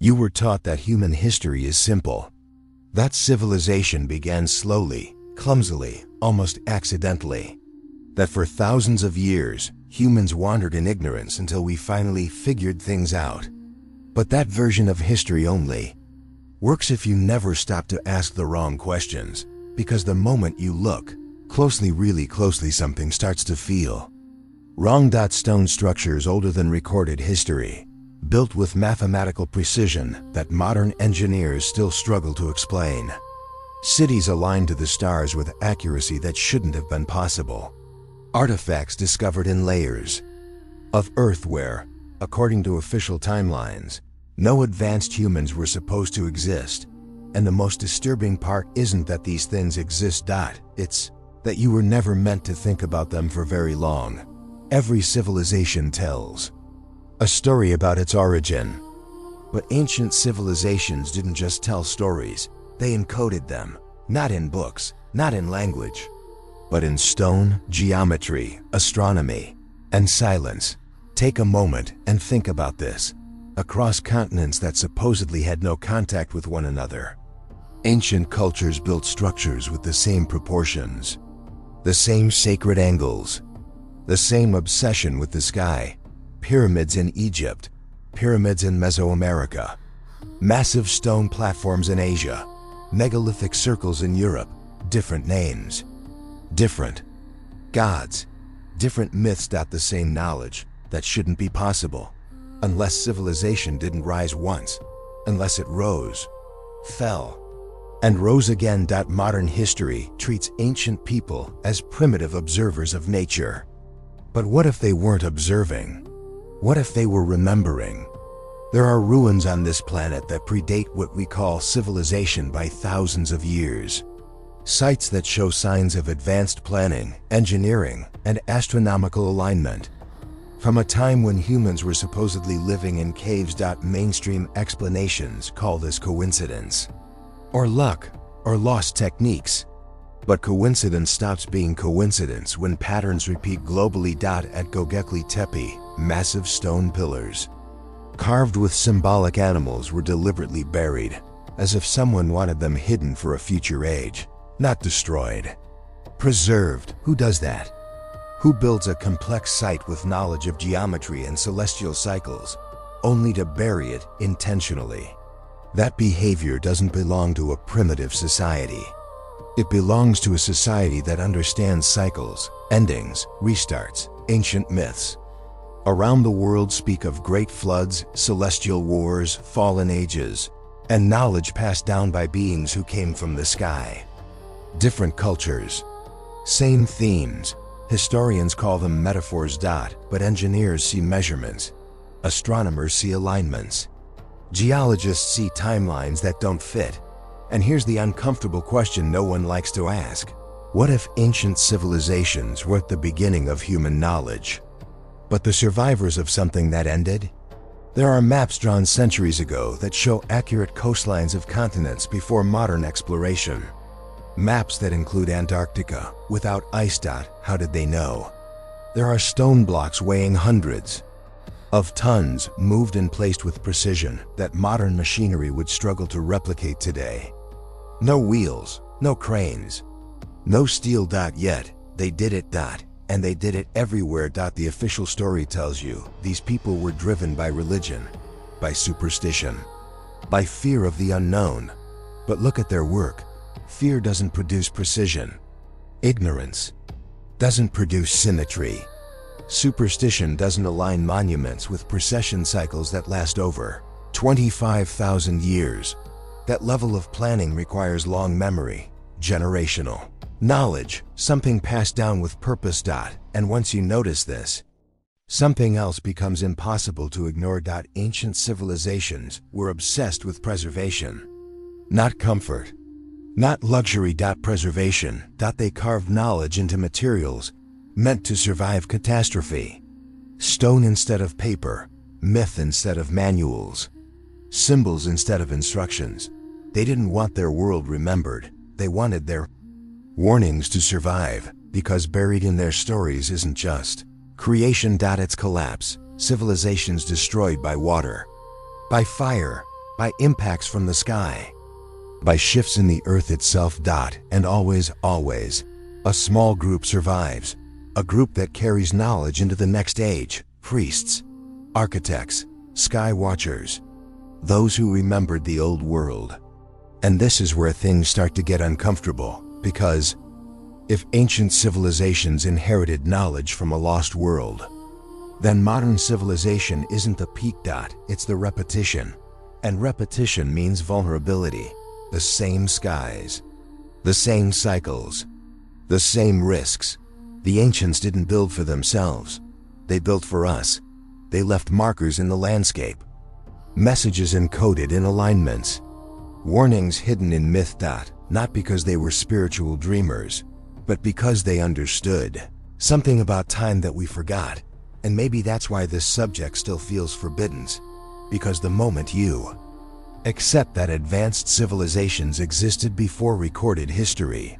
You were taught that human history is simple. That civilization began slowly, clumsily, almost accidentally. That for thousands of years, humans wandered in ignorance until we finally figured things out. But that version of history only works if you never stop to ask the wrong questions, because the moment you look closely, really closely, something starts to feel wrong. Stone structures older than recorded history, built with mathematical precision that modern engineers still struggle to explain. Cities aligned to the stars with accuracy that shouldn't have been possible. Artifacts discovered in layers of Earth where, according to official timelines, no advanced humans were supposed to exist. And the most disturbing part isn't that these things exist. It's that you were never meant to think about them for very long. Every civilization tells a story about its origin. But ancient civilizations didn't just tell stories, they encoded them, not in books, not in language, but in stone, geometry, astronomy, and silence. Take a moment and think about this. Across continents that supposedly had no contact with one another, ancient cultures built structures with the same proportions, the same sacred angles, the same obsession with the sky. Pyramids in Egypt, pyramids in Mesoamerica, massive stone platforms in Asia, megalithic circles in Europe, different names, different gods, different myths. The same knowledge that shouldn't be possible, unless civilization didn't rise once, unless it rose, fell, and rose again. Modern history treats ancient people as primitive observers of nature. But what if they weren't observing? What if they were remembering? There are ruins on this planet that predate what we call civilization by thousands of years. Sites that show signs of advanced planning, engineering, and astronomical alignment. From a time when humans were supposedly living in caves. Mainstream explanations call this coincidence, or luck, or lost techniques. But coincidence stops being coincidence when patterns repeat globally. At Göbekli Tepe, massive stone pillars, carved with symbolic animals, were deliberately buried, as if someone wanted them hidden for a future age. Not destroyed, preserved. Who does that? Who builds a complex site with knowledge of geometry and celestial cycles, only to bury it intentionally? That behavior doesn't belong to a primitive society. It belongs to a society that understands cycles, endings, restarts. Ancient myths around the world speak of great floods, celestial wars, fallen ages, and knowledge passed down by beings who came from the sky. Different cultures, same themes. Historians call them metaphors. But engineers see measurements. Astronomers see alignments. Geologists see timelines that don't fit. And here's the uncomfortable question no one likes to ask. What if ancient civilizations were at the beginning of human knowledge, but the survivors of something that ended? There are maps drawn centuries ago that show accurate coastlines of continents before modern exploration. Maps that include Antarctica without ice. How did they know? There are stone blocks weighing hundreds of tons, moved and placed with precision that modern machinery would struggle to replicate today. No wheels, no cranes, no steel. Yet they did it. And they did it everywhere. The official story tells you these people were driven by religion, by superstition, by fear of the unknown. But look at their work. Fear doesn't produce precision. Ignorance doesn't produce symmetry. Superstition doesn't align monuments with precession cycles that last over 25,000 years. That level of planning requires long memory, generational knowledge, something passed down with purpose. And once you notice this, something else becomes impossible to ignore. Ancient civilizations were obsessed with preservation, not comfort, not luxury. Preservation. They carved knowledge into materials meant to survive catastrophe. Stone instead of paper, myth instead of manuals, symbols instead of instructions. They didn't want their world remembered. They wanted their warnings to survive, because buried in their stories isn't just creation. Its collapse, civilizations destroyed by water, by fire, by impacts from the sky, by shifts in the earth itself. And always, a small group survives, a group that carries knowledge into the next age. Priests, architects, sky watchers, those who remembered the old world. And this is where things start to get uncomfortable, because if ancient civilizations inherited knowledge from a lost world, then modern civilization isn't the peak. It's the repetition. And repetition means vulnerability. The same skies, the same cycles, the same risks. The ancients didn't build for themselves. They built for us. They left markers in the landscape, messages encoded in alignments, warnings hidden in myth. Not because they were spiritual dreamers, but because they understood something about time that we forgot. And maybe that's why this subject still feels forbidden, because the moment you accept that advanced civilizations existed before recorded history,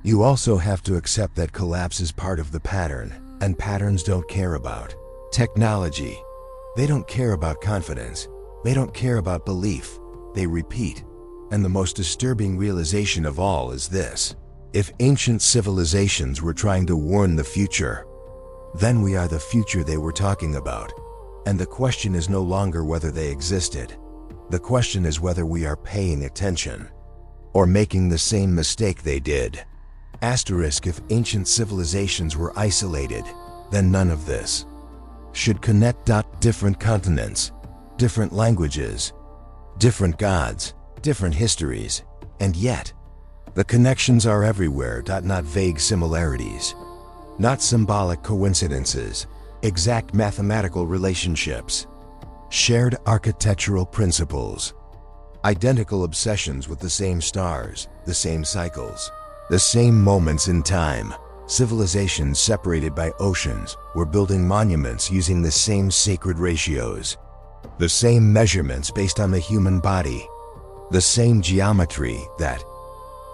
you also have to accept that collapse is part of the pattern, and patterns don't care about technology. They don't care about confidence. They don't care about belief. They repeat. And the most disturbing realization of all is this: if ancient civilizations were trying to warn the future, then we are the future they were talking about. And the question is no longer whether they existed. The question is whether we are paying attention or making the same mistake they did. Asterisk, if ancient civilizations were isolated, then none of this should connect. Different continents, different languages, different gods, different histories, and yet the connections are everywhere. Not vague similarities, not symbolic coincidences, exact mathematical relationships, shared architectural principles, identical obsessions with the same stars, the same cycles, the same moments in time. Civilizations separated by oceans were building monuments using the same sacred ratios, the same measurements based on the human body, the same geometry that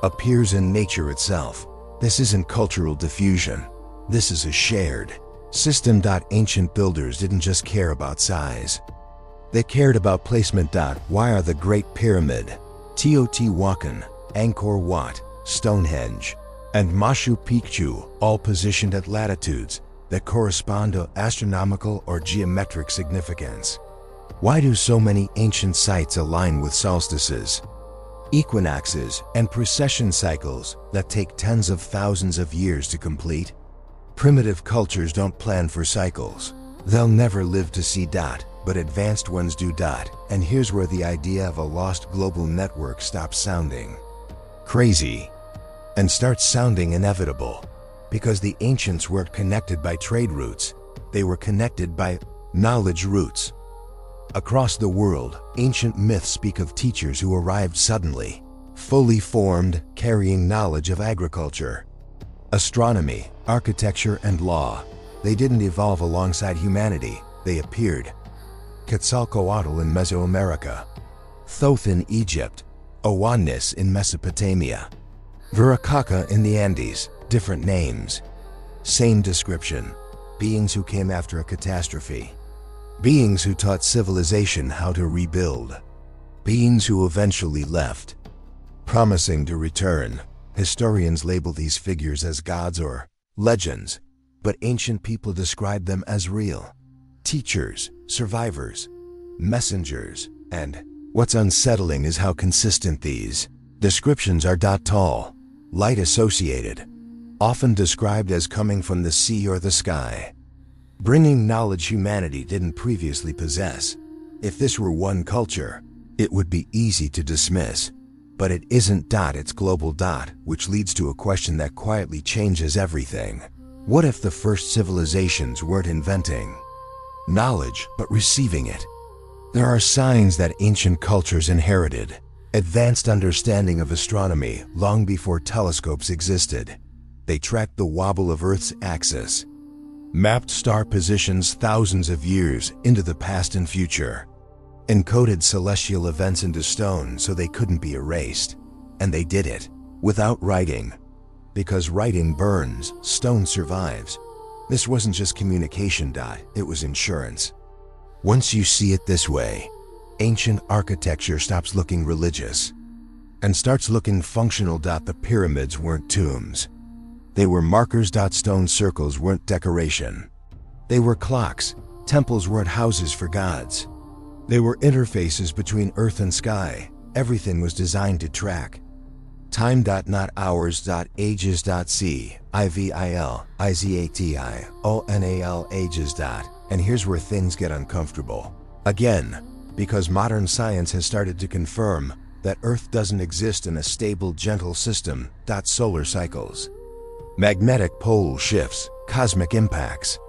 appears in nature itself. This isn't cultural diffusion. This is a shared system. Ancient builders didn't just care about size. They cared about placement. Why are the Great Pyramid, Teotihuacan, Angkor Wat, Stonehenge, and Machu Picchu all positioned at latitudes that correspond to astronomical or geometric significance? Why do so many ancient sites align with solstices, equinoxes, and precession cycles that take tens of thousands of years to complete? Primitive cultures don't plan for cycles. They'll never live to see. But advanced ones do. And here's where the idea of a lost global network stops sounding crazy and starts sounding inevitable. Because the ancients weren't connected by trade routes. They were connected by knowledge routes. Across the world, ancient myths speak of teachers who arrived suddenly, fully formed, carrying knowledge of agriculture, astronomy, architecture, and law. They didn't evolve alongside humanity. They appeared. Quetzalcoatl in Mesoamerica, Thoth in Egypt, Oannes in Mesopotamia, Viracocha in the Andes. Different names, same description. Beings who came after a catastrophe. Beings who taught civilization how to rebuild. Beings who eventually left, promising to return. Historians label these figures as gods or legends, but ancient people describe them as real teachers, survivors, messengers. And what's unsettling is how consistent these descriptions are. Tall, light associated, often described as coming from the sea or the sky, bringing knowledge humanity didn't previously possess. If this were one culture, it would be easy to dismiss. But it isn't. It's global. Which leads to a question that quietly changes everything. What if the first civilizations weren't inventing knowledge, but receiving it? There are signs that ancient cultures inherited advanced understanding of astronomy long before telescopes existed. They tracked the wobble of Earth's axis, mapped star positions thousands of years into the past and future, encoded celestial events into stone so they couldn't be erased. And they did it without writing. Because writing burns, stone survives. This wasn't just communication. It was insurance. Once you see it this way, ancient architecture stops looking religious and starts looking functional. The pyramids weren't tombs. They were markers. Stone circles weren't decoration. They were clocks. Temples weren't houses for gods. They were interfaces between earth and sky. Everything was designed to track time. Not hours. Ages. Civilizational ages. And here's where things get uncomfortable. Again, because modern science has started to confirm that Earth doesn't exist in a stable, gentle system. Solar cycles, magnetic pole shifts, cosmic impacts,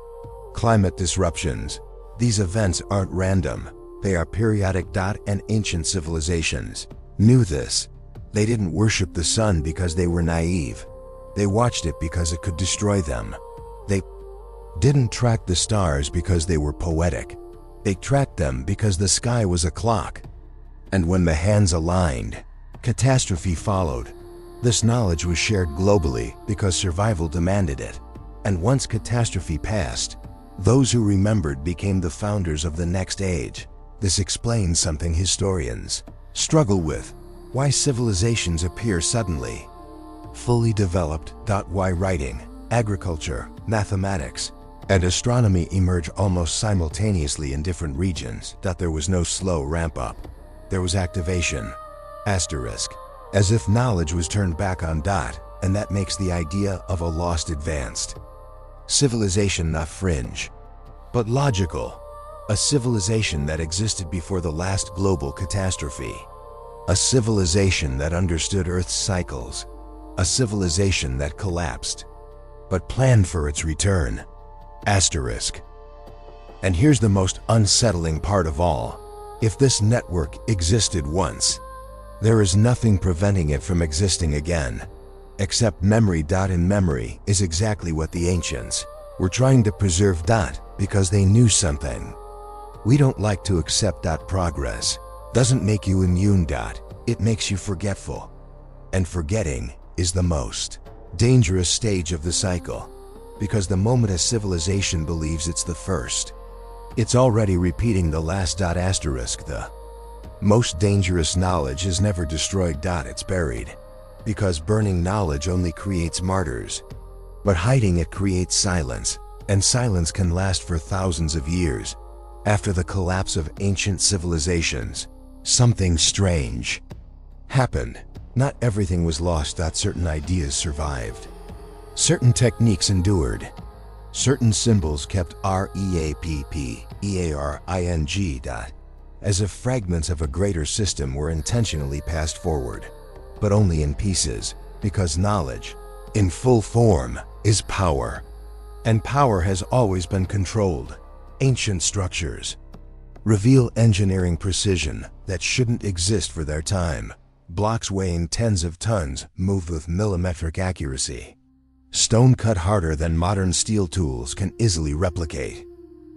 climate disruptions. These events aren't random. They are periodic. And ancient civilizations knew this. They didn't worship the sun because they were naive. They watched it because it could destroy them. They didn't track the stars because they were poetic. They tracked them because the sky was a clock. And when the hands aligned, catastrophe followed. This knowledge was shared globally because survival demanded it. And once catastrophe passed, those who remembered became the founders of the next age. This explains something historians struggle with: why civilizations appear suddenly fully developed. Why writing, agriculture, mathematics, and astronomy emerge almost simultaneously in different regions. There was no slow ramp up. There was activation. Asterisk. As if knowledge was turned back on. And that makes the idea of a lost advanced civilization not fringe, but logical. A civilization that existed before the last global catastrophe. A civilization that understood Earth's cycles. A civilization that collapsed, but planned for its return. Asterisk. And here's the most unsettling part of all. If this network existed once, there is nothing preventing it from existing again, except memory. And memory is exactly what the ancients were trying to preserve. Because they knew something we don't like to accept. Progress doesn't make you immune. It makes you forgetful. And forgetting is the most dangerous stage of the cycle. Because the moment a civilization believes it's the first, it's already repeating the last. Asterisk. The most dangerous knowledge is never destroyed. It's buried. Because burning knowledge only creates martyrs. But hiding it creates silence. And silence can last for thousands of years. After the collapse of ancient civilizations, something strange happened. Not everything was lost. Certain ideas survived. Certain techniques endured. Certain symbols kept reappearing. As if fragments of a greater system were intentionally passed forward. But only in pieces, because knowledge, in full form, is power. And power has always been controlled. Ancient structures reveal engineering precision that shouldn't exist for their time. Blocks weighing tens of tons moved with millimetric accuracy. Stone cut harder than modern steel tools can easily replicate.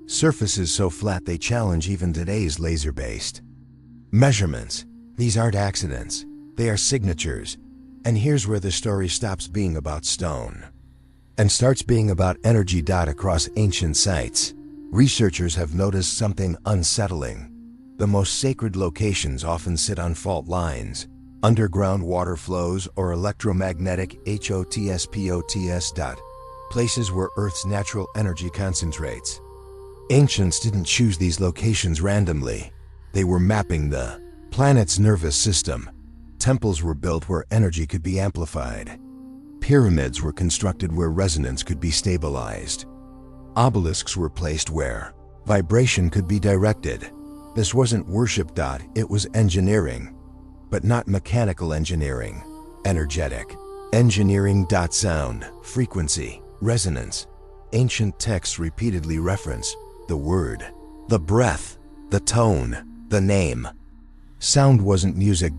Surfaces so flat they challenge even today's laser-based measurements. These aren't accidents. They are signatures. And here's where the story stops being about stone and starts being about energy. Across ancient sites, researchers have noticed something unsettling. The most sacred locations often sit on fault lines, underground water flows, or electromagnetic hotspots. Places where Earth's natural energy concentrates. Ancients didn't choose these locations randomly. They were mapping the planet's nervous system. Temples were built where energy could be amplified. Pyramids were constructed where resonance could be stabilized. Obelisks were placed where vibration could be directed. This wasn't worship. It was engineering. But not mechanical engineering. Energetic engineering. Sound, frequency, resonance. Ancient texts repeatedly reference the word, the breath, the tone, the name. Sound wasn't music.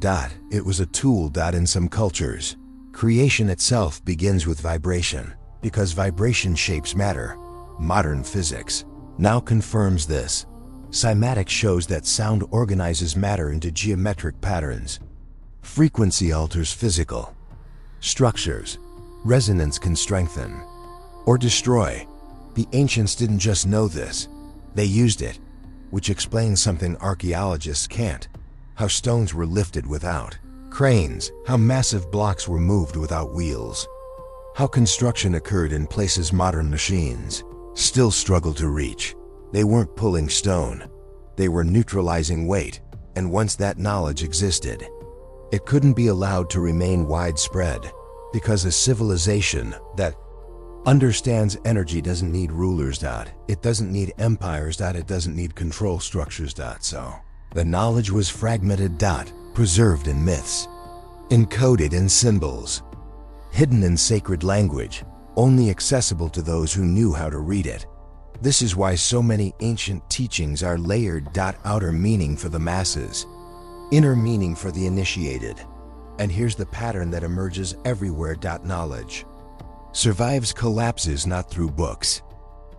It was a tool. In some cultures, creation itself begins with vibration, because vibration shapes matter. Modern physics now confirms this. Cymatics shows that sound organizes matter into geometric patterns. Frequency alters physical structures. Resonance can strengthen or destroy. The ancients didn't just know this, they used it. which explains something archaeologists can't: how stones were lifted without cranes, how massive blocks were moved without wheels, how construction occurred in places modern machines still struggle to reach. They weren't pulling stone, they were neutralizing weight, and once that knowledge existed, it couldn't be allowed to remain widespread, because a civilization that understands energy doesn't need rulers. It doesn't need empires. It doesn't need control structures. So the knowledge was fragmented. Preserved in myths, encoded in symbols, hidden in sacred language, only accessible to those who knew how to read it. This is why so many ancient teachings are layered. Outer meaning for the masses, inner meaning for the initiated. And here's the pattern that emerges everywhere. Knowledge survives collapses not through books,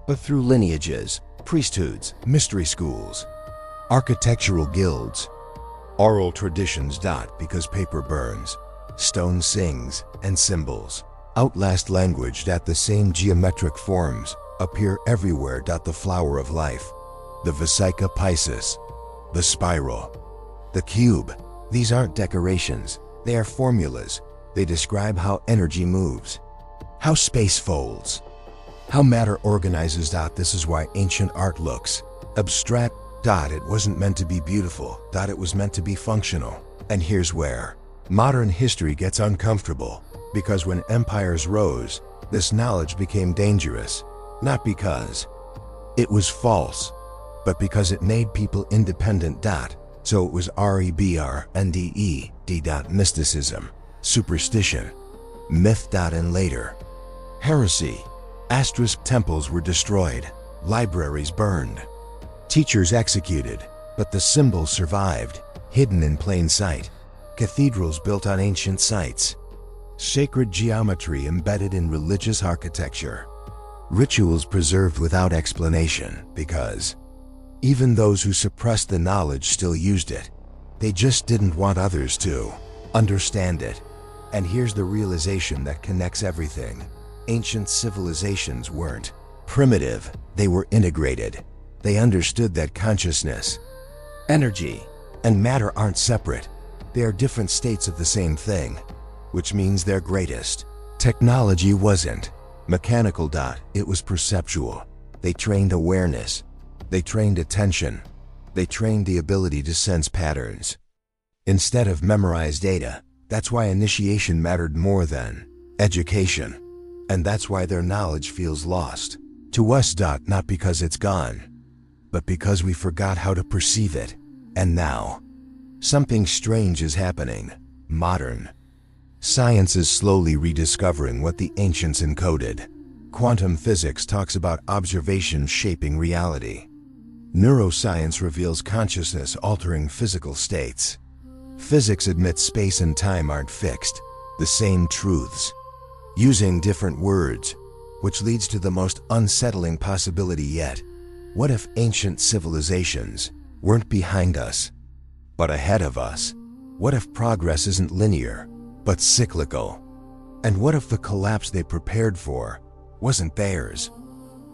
but through lineages, priesthoods, mystery schools, architectural guilds, oral traditions. Because paper burns, stone sings, and symbols outlast language. The same geometric forms appear everywhere. The flower of life, the Vesica Piscis, the spiral, the cube. These aren't decorations, they are formulas. They describe how energy moves, how space folds, how matter organizes. This is why ancient art looks abstract. It wasn't meant to be beautiful. It was meant to be functional. And here's where modern history gets uncomfortable. Because when empires rose, this knowledge became dangerous. Not because it was false, but because it made people independent. So it was rebrded. Mysticism, superstition, myth. And later, heresy. Asterisk temples were destroyed, libraries burned, teachers executed, but the symbols survived, hidden in plain sight. Cathedrals built on ancient sites, sacred geometry embedded in religious architecture, rituals preserved without explanation, because even those who suppressed the knowledge still used it. They just didn't want others to understand it. And here's the realization that connects everything. Ancient civilizations weren't primitive, they were integrated. They understood that consciousness, energy, and matter aren't separate. They are different states of the same thing, which means their greatest technology wasn't mechanical. It was perceptual. They trained awareness. They trained attention. They trained the ability to sense patterns instead of memorize data. That's why initiation mattered more than education. And that's why their knowledge feels lost to us. Not because it's gone, but because we forgot how to perceive it. And now, something strange is happening. Modern science is slowly rediscovering what the ancients encoded. Quantum physics talks about observation shaping reality. Neuroscience reveals consciousness altering physical states. Physics admits space and time aren't fixed, the same truths, using different words, which leads to the most unsettling possibility yet. What if ancient civilizations weren't behind us, but ahead of us? What if progress isn't linear, but cyclical? And what if the collapse they prepared for wasn't theirs,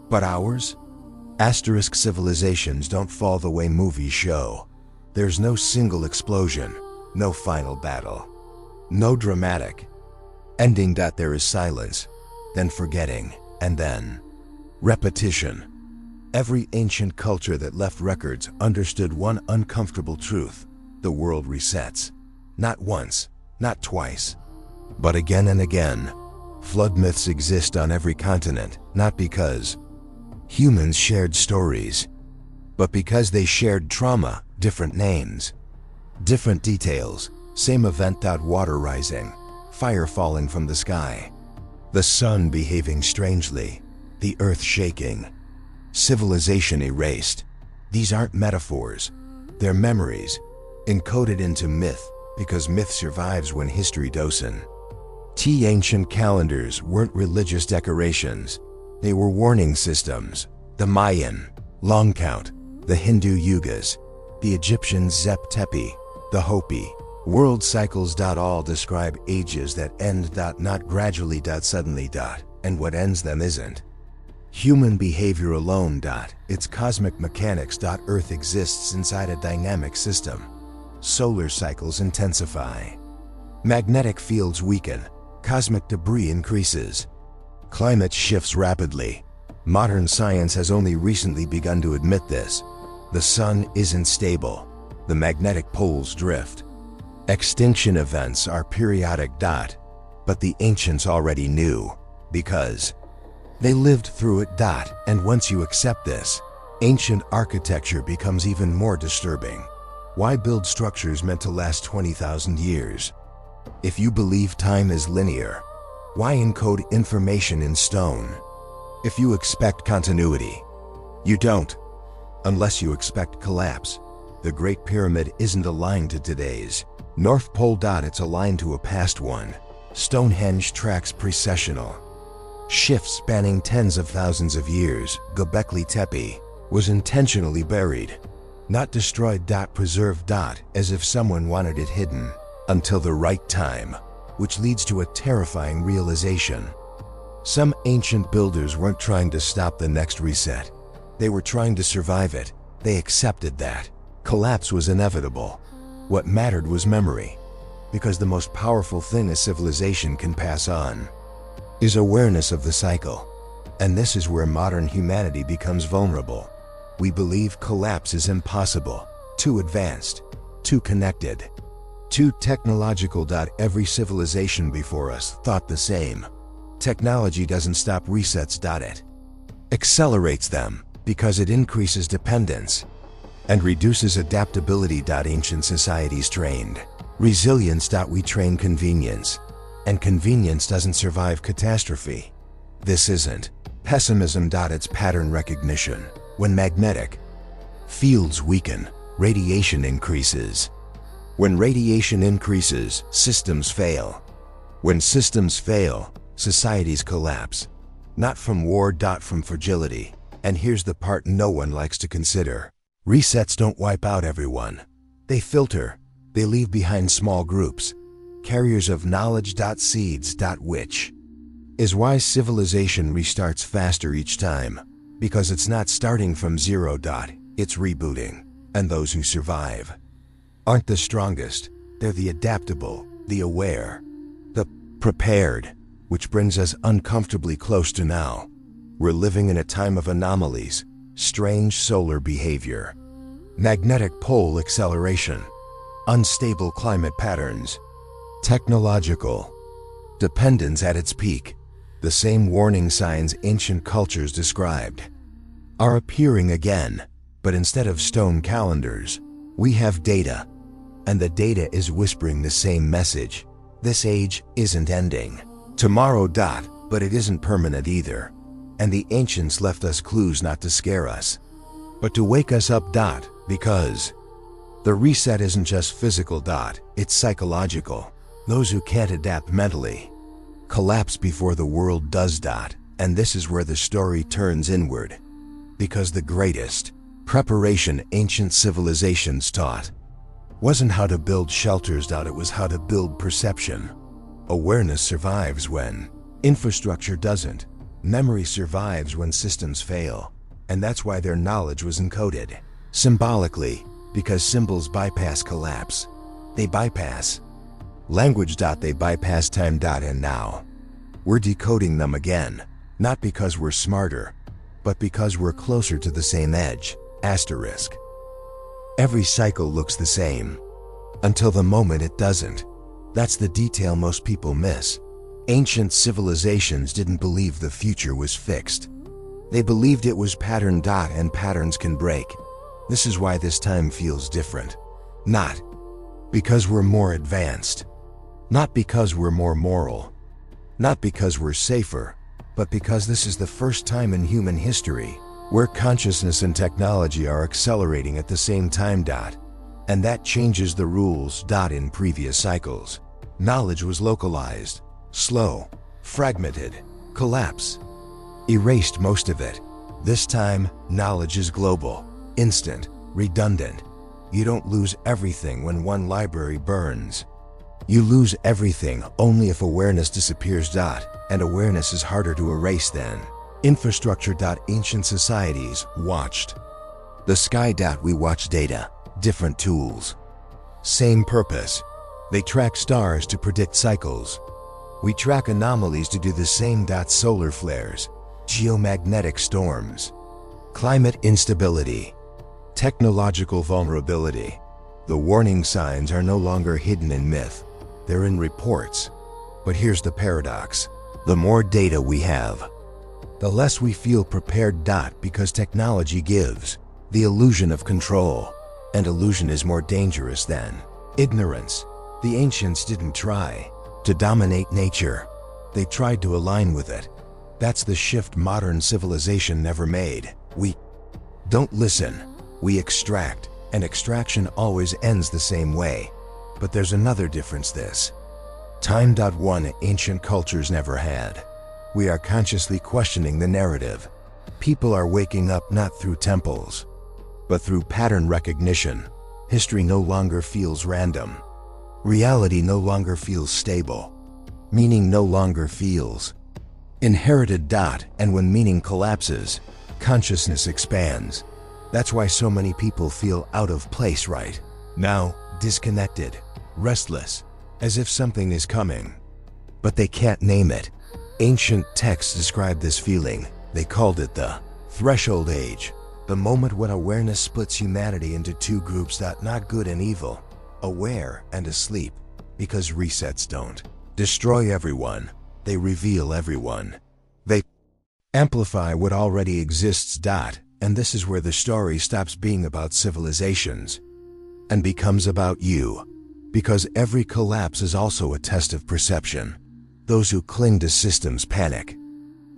but ours? Asterisk civilizations don't fall the way movies show. There's no single explosion, no final battle, no dramatic ending. There is silence, then forgetting, and then repetition. Every ancient culture that left records understood one uncomfortable truth: the world resets. Not once, not twice, but again and again. Flood myths exist on every continent, not because humans shared stories, but because they shared trauma. Different names, different details, same event. Water rising, fire falling from the sky, the sun behaving strangely, the earth shaking, civilization erased. These aren't metaphors, they're memories, encoded into myth, because myth survives when history doesn't. Ancient calendars weren't religious decorations, they were warning systems. The Mayan, long count, the Hindu yugas, the Egyptian Zep Tepi, the Hopi, world cycles. All describe ages that end. Not gradually. Suddenly. And what ends them isn't Human behavior alone. It's cosmic mechanics. Earth exists inside a dynamic system. Solar cycles intensify. Magnetic fields weaken. Cosmic debris increases. Climate shifts rapidly. Modern science has only recently begun to admit this. The sun isn't stable. The magnetic poles drift. Extinction events are periodic. But the ancients already knew, because they lived through it. And once you accept this, ancient architecture becomes even more disturbing. Why build structures meant to last 20,000 years? If you believe time is linear, why encode information in stone? If you expect continuity, you don't. Unless you expect collapse. The Great Pyramid isn't aligned to today's North Pole. It's aligned to a past one. Stonehenge tracks precessional shifts spanning tens of thousands of years. Göbekli Tepe was intentionally buried, not destroyed. Preserved. As if someone wanted it hidden until the right time, which leads to a terrifying realization. Some ancient builders weren't trying to stop the next reset. They were trying to survive it. They accepted that collapse was inevitable. What mattered was memory, because the most powerful thing a civilization can pass on is awareness of the cycle. And this is where modern humanity becomes vulnerable. We believe collapse is impossible, too advanced, too connected, too technological. Every civilization before us thought the same. Technology doesn't stop resets. It accelerates them because it increases dependence and reduces adaptability. Ancient societies trained resilience. We train convenience, and convenience doesn't survive catastrophe. This isn't pessimism. It's pattern recognition. When magnetic fields weaken, radiation increases. When radiation increases, systems fail. When systems fail, societies collapse. Not from war. From fragility. And here's the part no one likes to consider. Resets don't wipe out everyone. They filter. They leave behind small groups, carriers of knowledge. Seeds. Which is why civilization restarts faster each time. Because it's not starting from zero. It's rebooting. And those who survive aren't the strongest. They're the adaptable, the aware, the prepared. Which brings us uncomfortably close to now. We're living in a time of anomalies, strange solar behavior, magnetic pole acceleration, unstable climate patterns, technological dependence at its peak. The same warning signs ancient cultures described are appearing again, but instead of stone calendars, we have data. And the data is whispering the same message. This age isn't ending tomorrow. But it isn't permanent either. And the ancients left us clues not to scare us, but to wake us up. Because the reset isn't just physical. It's psychological. Those who can't adapt mentally collapse before the world does. And this is where the story turns inward. Because the greatest preparation ancient civilizations taught wasn't how to build shelters. It was how to build perception. Awareness survives when infrastructure doesn't. Memory survives when systems fail. And that's why their knowledge was encoded symbolically, because symbols bypass collapse. They bypass language. They bypass time. And now we're decoding them again, not because we're smarter, but because we're closer to the same edge. Asterisk. Every cycle looks the same until the moment it doesn't. That's the detail most people miss. Ancient civilizations didn't believe the future was fixed. They believed it was patterned. And patterns can break. This is why this time feels different. Not because we're more advanced, not because we're more moral, not because we're safer, but because this is the first time in human history where consciousness and technology are accelerating at the same time. And that changes the rules. In previous cycles, knowledge was localized, slow, fragmented. Collapse erased most of it. This time, knowledge is global, instant, redundant. You don't lose everything when one library burns. You lose everything only if awareness disappears. And awareness is harder to erase than Infrastructure. Ancient societies watched. The sky. We watch data, different tools. Same purpose. They track stars to predict cycles. We track anomalies to do the same. Solar flares, geomagnetic storms, climate instability, technological vulnerability. The warning signs are no longer hidden in myth. They're in reports. But here's the paradox. The more data we have, the less we feel prepared. Because technology gives the illusion of control, and illusion is more dangerous than ignorance. The ancients didn't try to dominate nature. They tried to align with it. That's the shift modern civilization never made. We don't listen. We extract, and extraction always ends the same way. But there's another difference. This time. One ancient cultures never had. We are consciously questioning the narrative. People are waking up not through temples, but through pattern recognition. History no longer feels random. Reality no longer feels stable. Meaning no longer feels inherited. And when meaning collapses, consciousness expands. That's why so many people feel out of place right now, disconnected, restless, as if something is coming, but they can't name it. Ancient texts describe this feeling. They called it the threshold age, the moment when awareness splits humanity into two groups. Not good and evil, aware and asleep, because resets don't destroy everyone, they reveal everyone. They amplify what already exists. And this is where the story stops being about civilizations and becomes about you. Because every collapse is also a test of perception. Those who cling to systems panic.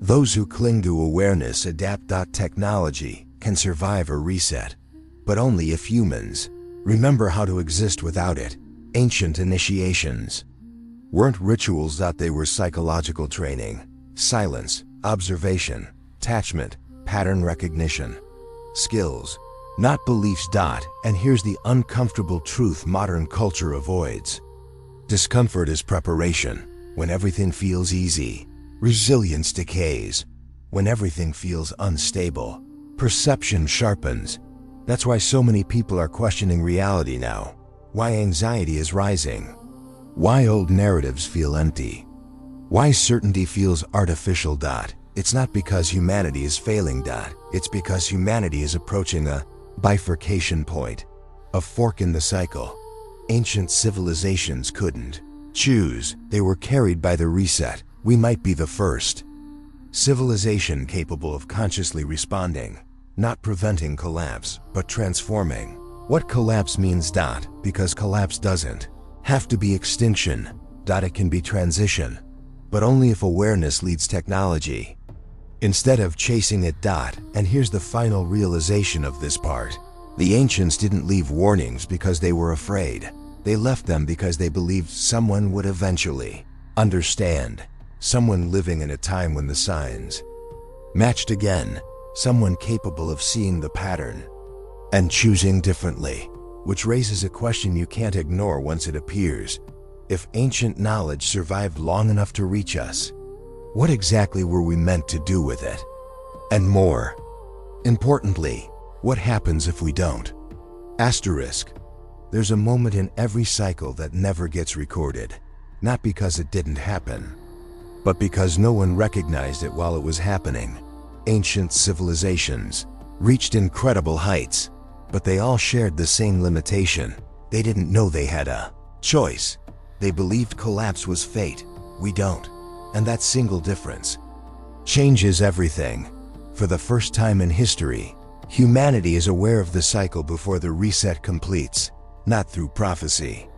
Those who cling to awareness adapt. Technology can survive a reset, but only if humans remember how to exist without it. Ancient initiations weren't rituals. They were psychological training, silence, observation, attachment, pattern recognition, skills, not beliefs. And here's the uncomfortable truth modern culture avoids. Discomfort is preparation. When everything feels easy, resilience decays. When everything feels unstable, perception sharpens. That's why so many people are questioning reality now. Why anxiety is rising. Why old narratives feel empty. Why certainty feels artificial. It's not because humanity is failing. It's because humanity is approaching a bifurcation point, a fork in the cycle. Ancient civilizations couldn't choose. They were carried by the reset. We might be the first civilization capable of consciously responding, not preventing collapse, but transforming what collapse means. Because collapse doesn't have to be extinction. It can be transition, but only if awareness leads technology instead of chasing it. And here's the final realization of this part. The ancients didn't leave warnings because they were afraid. They left them because they believed someone would eventually understand. Someone living in a time when the signs matched again. Someone capable of seeing the pattern and choosing differently. Which raises a question you can't ignore once it appears. If ancient knowledge survived long enough to reach us, what exactly were we meant to do with it? And more importantly, what happens if we don't? Asterisk. There's a moment in every cycle that never gets recorded. Not because it didn't happen, but because no one recognized it while it was happening. Ancient civilizations reached incredible heights, but they all shared the same limitation. They didn't know they had a choice. They believed collapse was fate. We don't. And that single difference changes everything. For the first time in history, humanity is aware of the cycle before the reset completes. Not through prophecy,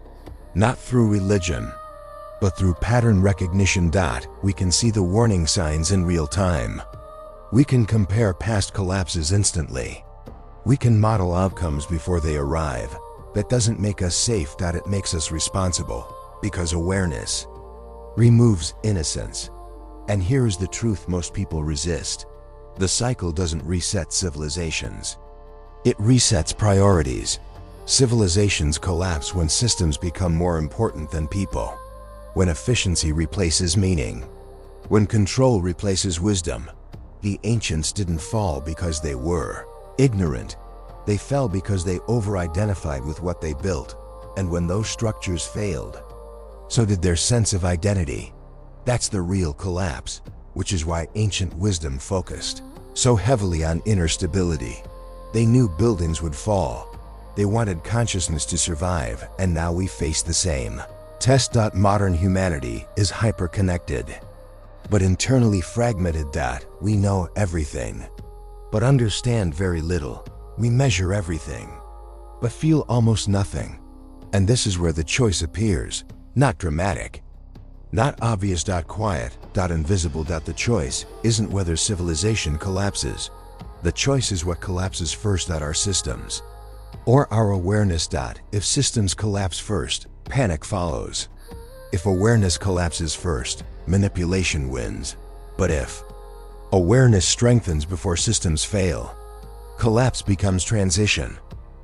not through religion, but through pattern recognition. We can see the warning signs in real time. We can compare past collapses instantly. We can model outcomes before they arrive. That doesn't make us safe. It makes us responsible, because awareness removes innocence. And here's the truth most people resist. The cycle doesn't reset civilizations. It resets priorities. Civilizations collapse when systems become more important than people. When efficiency replaces meaning. When control replaces wisdom. The ancients didn't fall because they were ignorant. They fell because they over-identified with what they built, and when those structures failed, so did their sense of identity. That's the real collapse, which is why ancient wisdom focused so heavily on inner stability. They knew buildings would fall. They wanted consciousness to survive, and now we face the same test. Modern humanity is hyper-connected, but internally fragmented. We know everything, but understand very little. We measure everything, but feel almost nothing. And this is where the choice appears, not dramatic, not obvious. Quiet, invisible. The choice isn't whether civilization collapses. The choice is what collapses first. Our systems or our awareness. If systems collapse first, panic follows. If awareness collapses first, manipulation wins. But if awareness strengthens before systems fail, collapse becomes transition.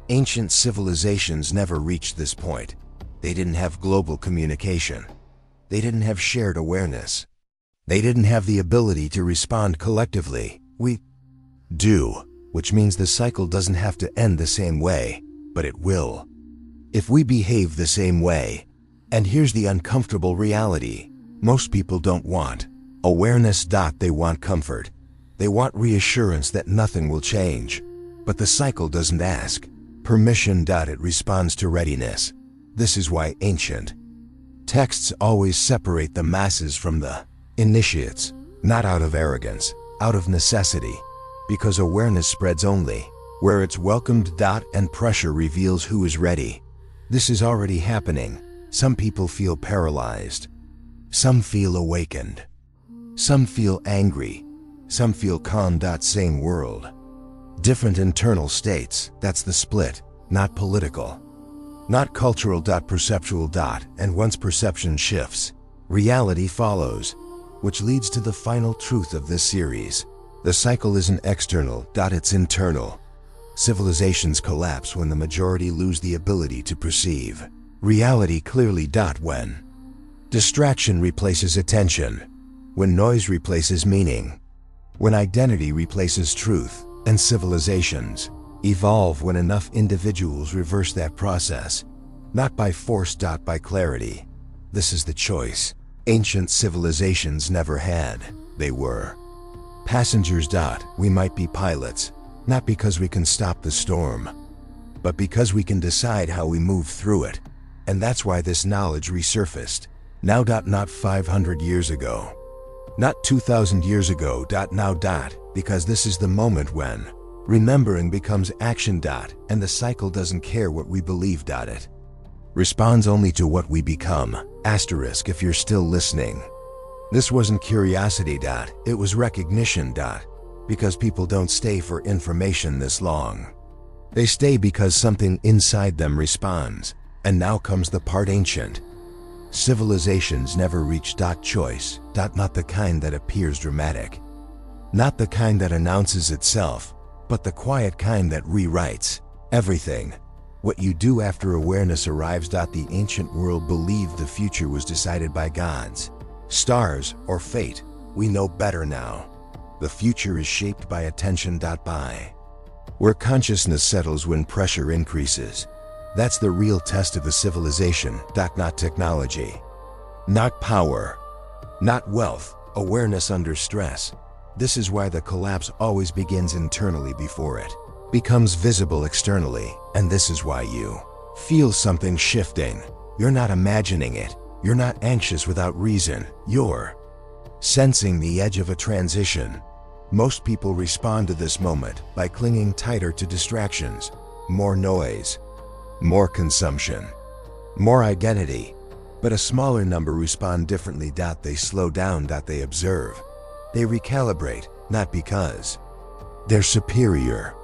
Ancient civilizations never reached this point. They didn't have global communication. They didn't have shared awareness. They didn't have the ability to respond collectively. We do, which means the cycle doesn't have to end the same way, but it will, if we behave the same way. And here's the uncomfortable reality. Most people don't want awareness. They want comfort. They want reassurance that nothing will change. But the cycle doesn't ask permission. It responds to readiness. This is why ancient texts always separate the masses from the initiates, not out of arrogance, out of necessity, because awareness spreads only where it's welcomed. And pressure reveals who is ready. This is already happening. Some people feel paralyzed. Some feel awakened. Some feel angry. Some feel calm. Same world, different internal states. That's the split, not political, not cultural. Perceptual. And once perception shifts, reality follows, which leads to the final truth of this series. The cycle isn't external. It's internal. Civilizations collapse when the majority lose the ability to perceive reality clearly. When distraction replaces attention, when noise replaces meaning, when identity replaces truth. And civilizations evolve when enough individuals reverse that process, not by force. By clarity. This is the choice ancient civilizations never had. They were passengers. We might be pilots, not because we can stop the storm, but because we can decide how we move through it. And that's why this knowledge resurfaced now. Not 500 years ago, not 2,000 years ago. Now. Because this is the moment when remembering becomes action. And the cycle doesn't care what we believe. It responds only to what we become. Asterisk if you're still listening. This wasn't curiosity. It was recognition. Because people don't stay for information this long. They stay because something inside them responds. And now comes the part ancient civilizations never reach. Choice. Not the kind that appears dramatic. Not the kind that announces itself, but the quiet kind that rewrites everything. What you do after awareness arrives. The ancient world believed the future was decided by gods, stars, or fate. We know better now. The future is shaped by attention. By where consciousness settles when pressure increases. That's the real test of a civilization. Not technology, not power, not wealth, awareness under stress. This is why the collapse always begins internally before it becomes visible externally. And this is why you feel something shifting. You're not imagining it. You're not anxious without reason. You're sensing the edge of a transition. Most people respond to this moment by clinging tighter to distractions. More noise, more consumption, more identity. But a smaller number respond differently. They slow down. They observe. They recalibrate, not because they're superior,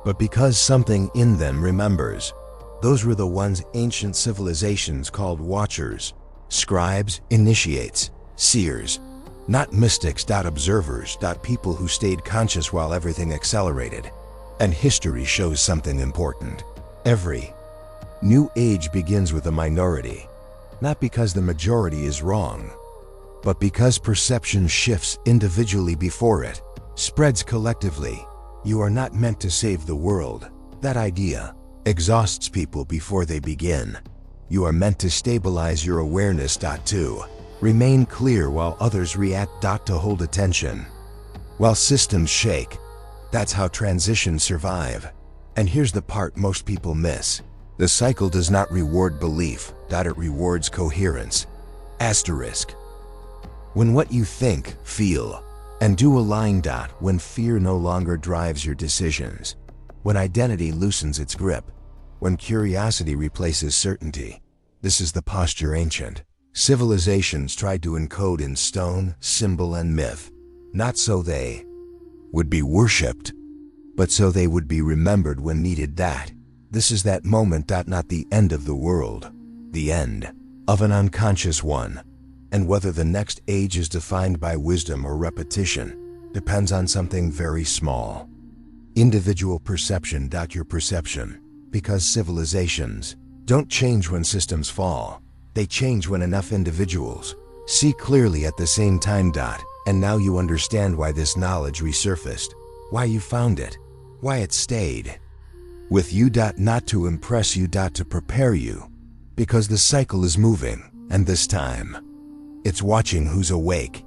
but because something in them remembers. Those were the ones ancient civilizations called watchers, scribes, initiates, seers. Not mystics. Observers. People who stayed conscious while everything accelerated. And history shows something important. Every new age begins with a minority, not because the majority is wrong, but because perception shifts individually before it. spreads collectively. You are not meant to save the world. That idea exhausts people before they begin. You are meant to stabilize your awareness. To remain clear while others react. To hold attention while systems shake. That's how transitions survive. And here's the part most people miss. The cycle does not reward belief. It rewards coherence. Asterisk. When what you think, feel, and do align. When fear no longer drives your decisions. When identity loosens its grip. When curiosity replaces certainty. This is the posture ancient civilizations tried to encode in stone, symbol, and myth. Not so they would be worshipped, but so they would be remembered when needed. This is that moment. Not the end of the world. The end of an unconscious one. And whether the next age is defined by wisdom or repetition depends on something very small. Individual perception. Your perception. Because civilizations don't change when systems fall. They change when enough individuals see clearly at the same time. And now you understand why this knowledge resurfaced. Why you found it. Why it stayed with you. Not to impress you. To prepare you. Because the cycle is moving, and this time, it's watching who's awake